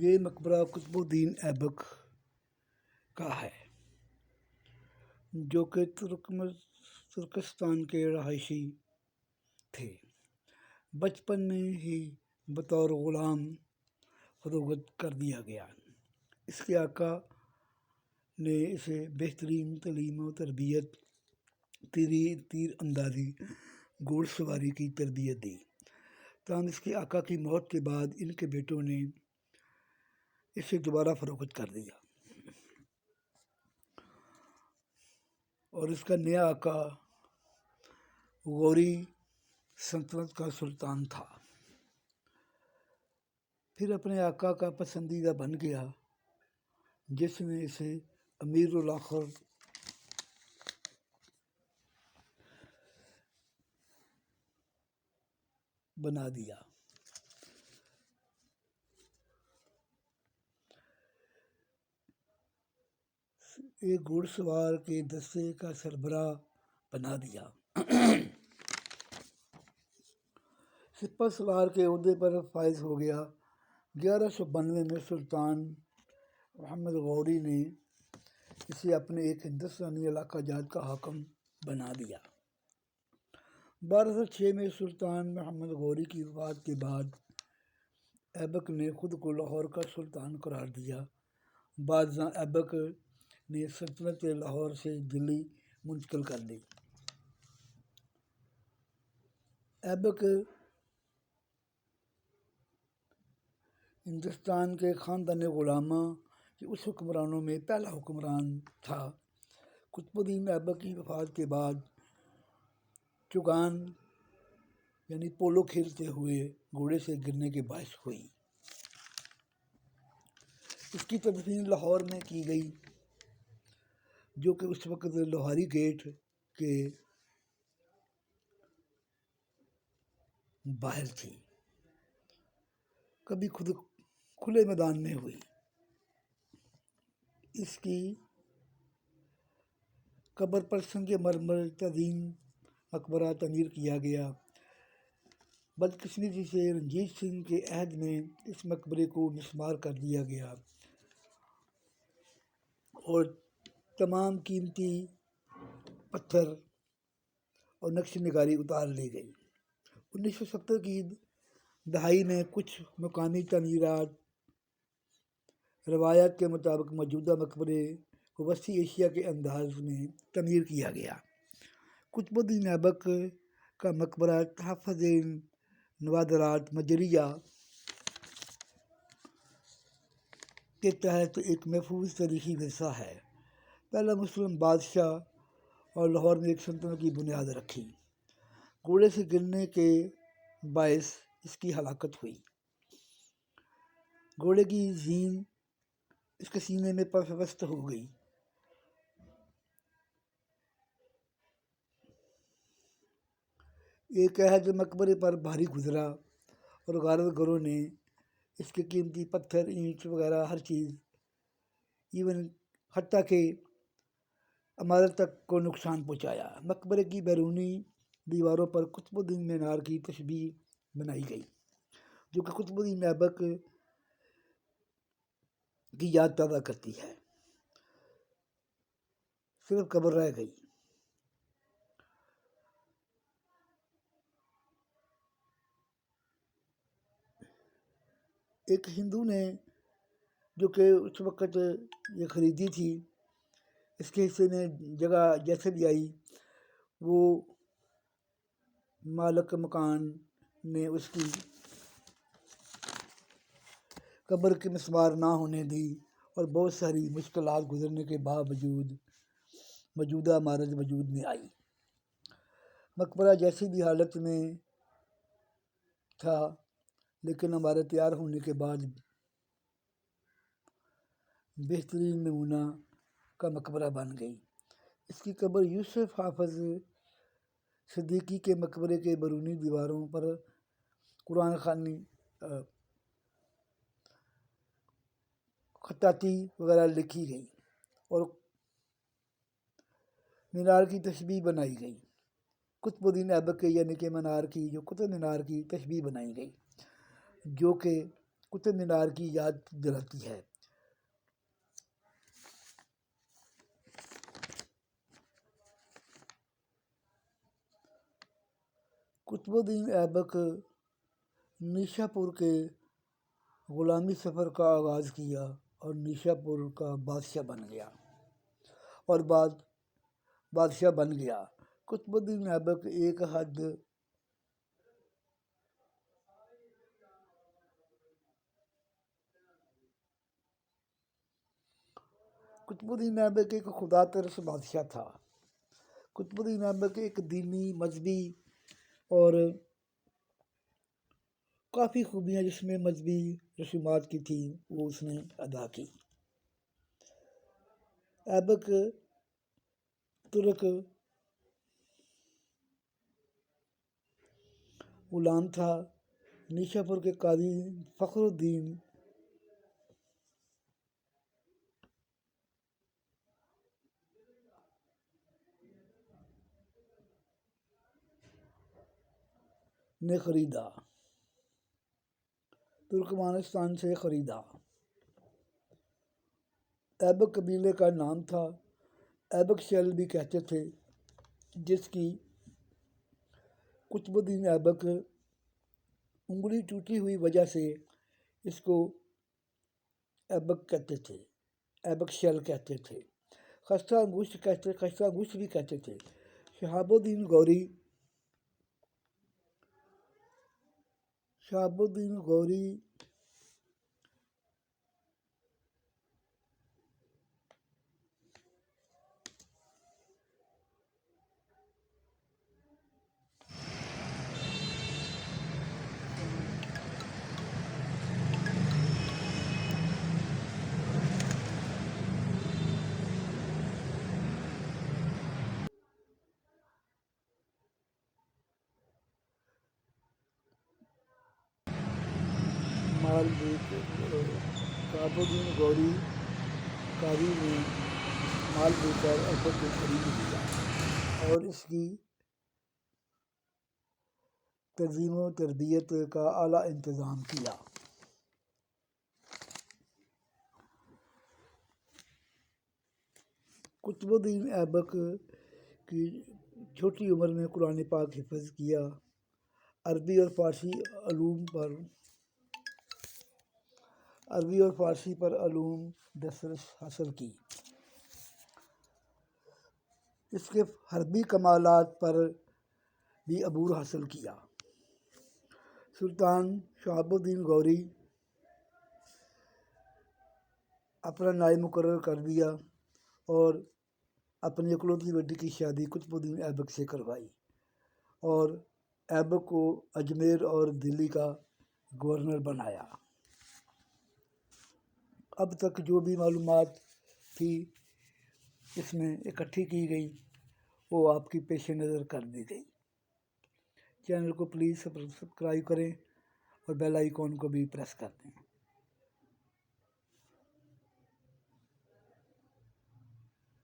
یہ مقبرہ قطب الدین ایبک کا ہے جو کہ ترکستان کے رہائشی تھے۔ بچپن میں ہی بطور غلام فروخت کر دیا گیا۔ اس کے آقا نے اسے بہترین تعلیم و تربیت، تیر اندازی، گھوڑ سواری کی تربیت دی۔ تاہم اس کے آقا کی موت کے بعد ان کے بیٹوں نے اسے دوبارہ فروخت کر دیا اور اس کا نیا آقا غوری سلطنت کا سلطان تھا۔ پھر اپنے آقا کا پسندیدہ بن گیا جس نے اسے امیر الاخر بنا دیا۔ ایک گھوڑ سوار کے دستے کا سربراہ بنا دیا۔ سپہ سالار کے عہدے پر فائز ہو گیا۔ 1192 میں سلطان محمد غوری نے اسے اپنے ایک ہندوستانی علاقہ جات کا حاکم بنا دیا۔ 1206 میں سلطان محمد غوری کی وفات کے بعد ایبک نے خود کو لاہور کا سلطان قرار دیا۔ بادشاہ ایبک نے سلطنت لاہور سے دلی منتقل کر دی۔ ایبک ہندوستان کے خاندان غلامہ کے اس حکمرانوں میں پہلا حکمران تھا۔ قطب الدین ایبک کی وفات کے بعد چوگان یعنی پولو کھیلتے ہوئے گھوڑے سے گرنے کے باعث ہوئی۔ اس کی تدفین لاہور میں کی گئی جو کہ اس وقت لوہاری گیٹ کے باہر تھی، کبھی خود کھلے میدان میں ہوئی۔ اس کی قبر پر سنگ مرمر تعظیم مقبرہ تعمیر کیا گیا۔ بدقسمتی سے رنجیت سنگھ کے عہد میں اس مقبرے کو مسمار کر دیا گیا اور تمام قیمتی پتھر اور نقش نگاری اتار لی گئی۔ 1970 کی دہائی میں کچھ مقامی تعمیرات روایات کے مطابق موجودہ مقبرے کو وسطی ایشیا کے انداز میں تعمیر کیا گیا۔ قطب الدین ایبک کا مقبرہ تحفظ نوادرات مجریہ کے تحت ایک محفوظ تاریخی ورثہ ہے۔ پہلا مسلم بادشاہ اور لاہور میں ایک سلطنت کی بنیاد رکھی۔ گھوڑے سے گرنے کے باعث اس کی ہلاکت ہوئی۔ گھوڑے کی زین اس کے سینے میں پیوست ہو گئی۔ ایک عہد مقبرے پر بھاری گزرا اور غارت گروں نے اس کے قیمتی پتھر، اینٹ وغیرہ ہر چیز ایون حتیٰ کہ عمارت تک کو نقصان پہنچایا۔ مقبرے کی بیرونی دیواروں پر قطب الدین مینار کی تشبیہ بنائی گئی جو کہ قطب الدین ایبک کی یاد تازہ کرتی ہے۔ صرف قبر رہ گئی۔ ایک ہندو نے جو کہ اس وقت یہ خریدی تھی، اس کے حصے میں جگہ جیسے بھی آئی، وہ مالک مکان نے اس کی قبر کی مسمار نہ ہونے دی اور بہت ساری مشکلات گزرنے کے باوجود موجودہ عمارت وجود میں آئی۔ مقبرہ جیسی بھی حالت میں تھا لیکن عمارت تیار ہونے کے بعد بہترین نمونہ کا مقبرہ بن گئی۔ اس کی قبر یوسف حافظ صدیقی کے مقبرے کے بیرونی دیواروں پر قرآن خوانی، خطاطی وغیرہ لکھی گئی اور مینار کی تشبیہ بنائی گئی۔ قطب الدین ایبک کے یعنی کہ مینار کی جو قطب مینار کی تشبیہ بنائی گئی جو کہ قطب مینار کی یاد دلاتی ہے۔ قطب الدین ایبک نیشا پور کے غلامی سفر کا آغاز کیا اور نیشا پور کا بادشاہ بن گیا قطب الدین ایبک ایک خدا ترس بادشاہ تھا۔ قطب الدین ایبک ایک دینی، مذہبی اور کافی خوبیاں جس میں مذہبی رسومات کی تھیں وہ اس نے ادا کی۔ ایبک ترک غلام تھا۔ نیشا پور کے قاضی فخر الدین نے خریدا، ترکمانستان سے خریدا۔ ایبک قبیلے کا نام تھا۔ ایبک شیل بھی کہتے تھے، جس کی قطب الدین ایبک انگلی ٹوٹی ہوئی وجہ سے اس کو ایبک شیل کہتے تھے۔ خستہ انگشت بھی کہتے تھے۔ شہاب الدین غوری قاضی نے مال دے کر ایبک کو خرید لیا اور اس کی تنظیم و تربیت کا اعلیٰ انتظام کیا۔ قطب الدین ایبک کی چھوٹی عمر میں قرآن پاک حفظ کیا، عربی اور فارسی پر علوم دسترس حاصل کی۔ اس کے حربی کمالات پر بھی عبور حاصل کیا۔ سلطان شہاب الدین غوری اپنا نائب مقرر کر دیا اور اپنی اکلوتی بیٹی کی شادی قطب الدین ایبک سے کروائی اور ایبک کو اجمیر اور دلی کا گورنر بنایا۔ اب تک جو بھی معلومات تھی اس میں اکٹھی کی گئی وہ آپ کی پیش نظر کر دی گئی۔ چینل کو پلیز سبسکرائب کریں اور بیل آئیکن کو بھی پریس کر دیں۔